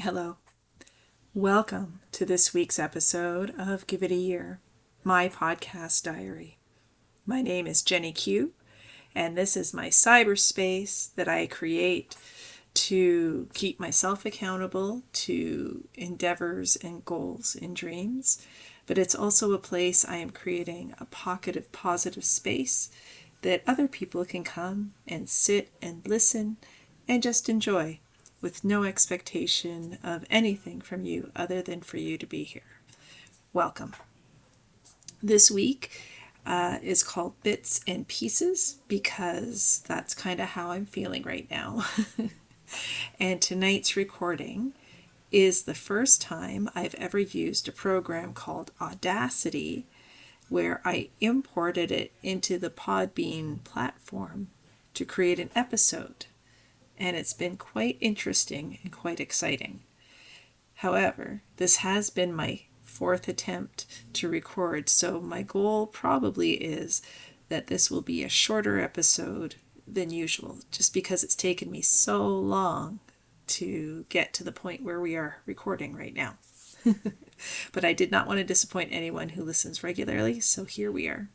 Hello. Welcome to this week's episode of Give It a Year, my podcast diary. My name is Jenny Q, and this is my cyberspace that I create to keep myself accountable to endeavors and goals and dreams. But it's also a place I am creating a pocket of positive space that other people can come and sit and listen and just enjoy, with no expectation of anything from you other than for you to be here. Welcome. This week is called Bits and Pieces because that's kind of how I'm feeling right now. And tonight's recording is the first time I've ever used a program called Audacity, where I imported it into the Podbean platform to create an episode. And it's been quite interesting and quite exciting. However, this has been my fourth attempt to record, so my goal probably is that this will be a shorter episode than usual, just because it's taken me so long to get to the point where we are recording right now. But I did not want to disappoint anyone who listens regularly, so here we are.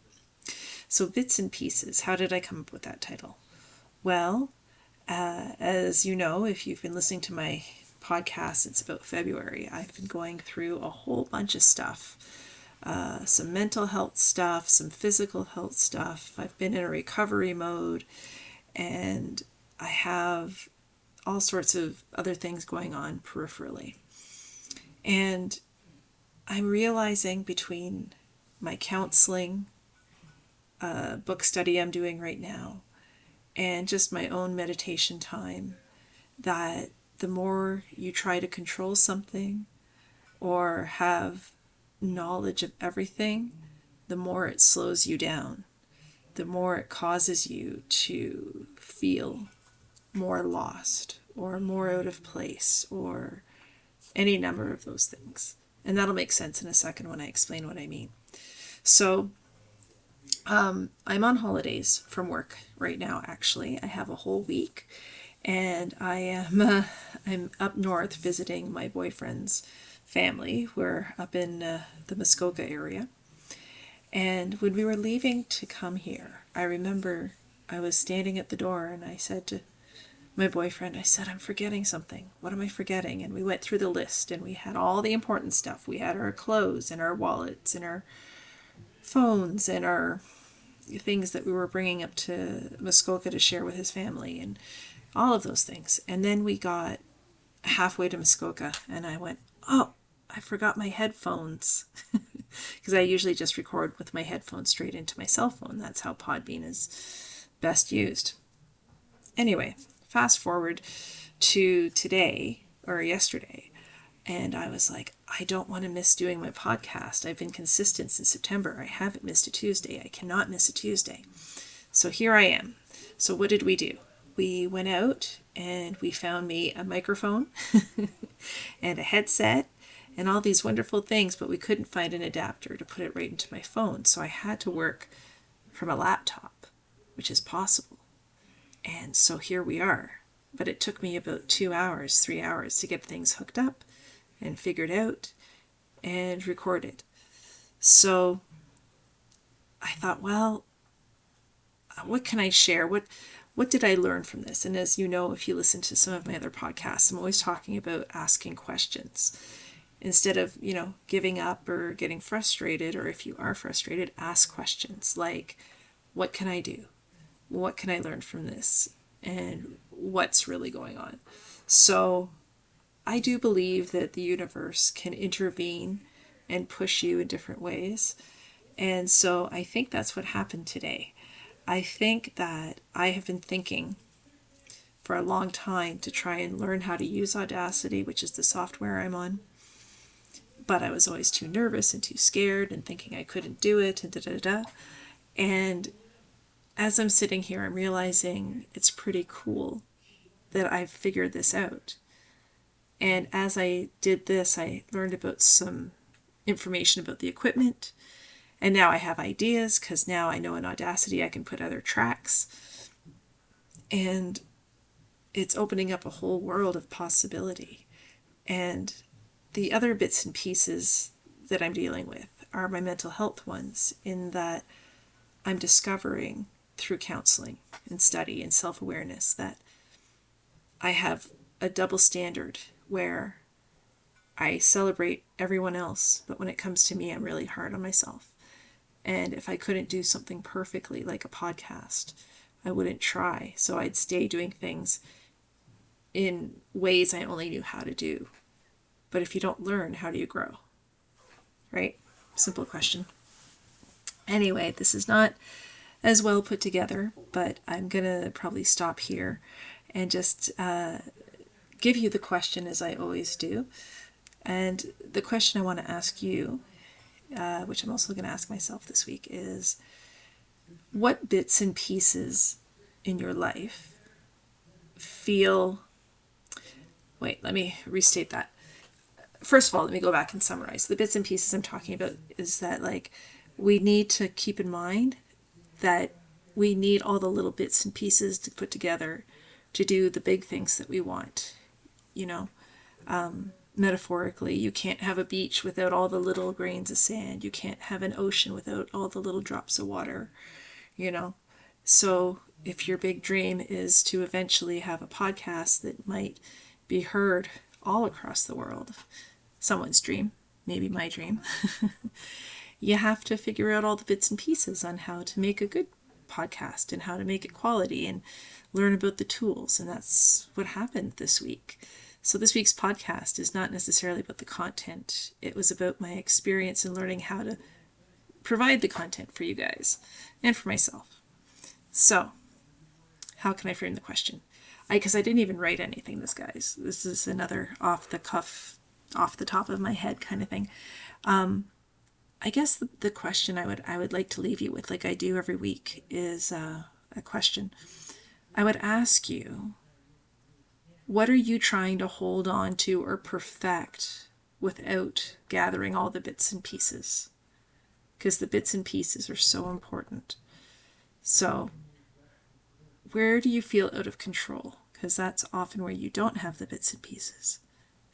So Bits and Pieces, how did I come up with that title? Well, as you know, if you've been listening to my podcast since about February, I've been going through a whole bunch of stuff. Some mental health stuff, some physical health stuff. I've been in a recovery mode, and I have all sorts of other things going on peripherally. And I'm realizing between my counseling, book study I'm doing right now, and just my own meditation time, that the more you try to control something or have knowledge of everything, the more it slows you down, the more it causes you to feel more lost or more out of place or any number of those things. And that'll make sense in a second when I explain what I mean. So I'm on holidays from work right now, actually. I have a whole week, and I'm up north visiting my boyfriend's family. We're up in the Muskoka area. And when we were leaving to come here, I remember I was standing at the door and I said to my boyfriend, I'm forgetting something. What am I forgetting? And we went through the list and we had all the important stuff. We had our clothes and our wallets and our phones and our things that we were bringing up to Muskoka to share with his family and all of those things. And then we got halfway to Muskoka and I went, oh, I forgot my headphones. Because I usually just record with my headphones straight into my cell phone. That's how Podbean is best used. Anyway, fast forward to today or yesterday, and I was like, I don't want to miss doing my podcast. I've been consistent since September. I haven't missed a Tuesday. I cannot miss a Tuesday. So here I am. So what did we do? We went out and we found me a microphone and a headset and all these wonderful things, but we couldn't find an adapter to put it right into my phone. So I had to work from a laptop, which is possible. And so here we are. But it took me about 3 hours to get things hooked up and figured out and recorded. So I thought, well, what can I share? What did I learn from this? And as you know, if you listen to some of my other podcasts, I'm always talking about asking questions. Instead of, giving up or getting frustrated, or if you are frustrated, ask questions like, what can I do? What can I learn from this? And what's really going on? So I do believe that the universe can intervene and push you in different ways. And so I think that's what happened today. I think that I have been thinking for a long time to try and learn how to use Audacity, which is the software I'm on. But I was always too nervous and too scared and thinking I couldn't do it and And as I'm sitting here, I'm realizing it's pretty cool that I've figured this out. And as I did this, I learned about some information about the equipment. And now I have ideas because now I know in Audacity I can put other tracks. And it's opening up a whole world of possibility. And the other bits and pieces that I'm dealing with are my mental health ones, in that I'm discovering through counseling and study and self-awareness that I have a double standard where I celebrate everyone else, but when it comes to me, I'm really hard on myself. And if I couldn't do something perfectly, like a podcast, I wouldn't try. So I'd stay doing things in ways I only knew how to do. But if you don't learn, how do you grow? Right? Simple question. Anyway, this is not as well put together, but I'm going to probably stop here and just give you the question as I always do. And the question I want to ask you, which I'm also going to ask myself this week, is what bits and pieces in your life feel... Wait, let me restate that. First of all, let me go back and summarize. The bits and pieces I'm talking about is that, like, we need to keep in mind that we need all the little bits and pieces to put together to do the big things that we want. You know, metaphorically, you can't have a beach without all the little grains of sand. You can't have an ocean without all the little drops of water, you know. So if your big dream is to eventually have a podcast that might be heard all across the world, someone's dream, maybe my dream, you have to figure out all the bits and pieces on how to make a good podcast and how to make it quality and learn about the tools. And that's what happened this week. So this week's podcast is not necessarily about the content. It was about my experience in learning how to provide the content for you guys and for myself. So how can I frame the question? Because I didn't even write anything, guys. This is another off the cuff, off the top of my head kind of thing. I guess the question I would like to leave you with, like I do every week, is a question. I would ask you, what are you trying to hold on to or perfect without gathering all the bits and pieces? Because the bits and pieces are so important. So where do you feel out of control? Because that's often where you don't have the bits and pieces.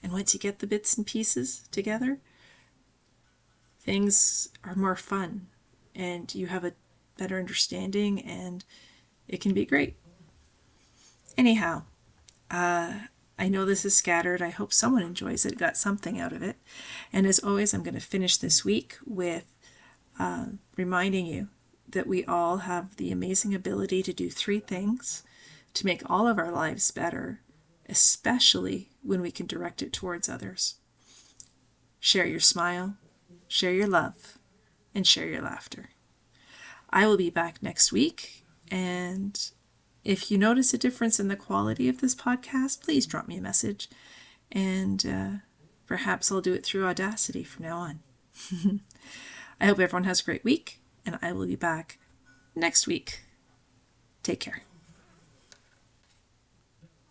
And once you get the bits and pieces together, things are more fun and you have a better understanding and it can be great. Anyhow, I know this is scattered. I hope someone enjoys it, got something out of it. And as always, I'm going to finish this week with reminding you that we all have the amazing ability to do 3 things to make all of our lives better, especially when we can direct it towards others. Share your smile, share your love, and share your laughter. I will be back next week, and if you notice a difference in the quality of this podcast, please drop me a message, and perhaps I'll do it through Audacity from now on. I hope everyone has a great week, and I will be back next week. Take care.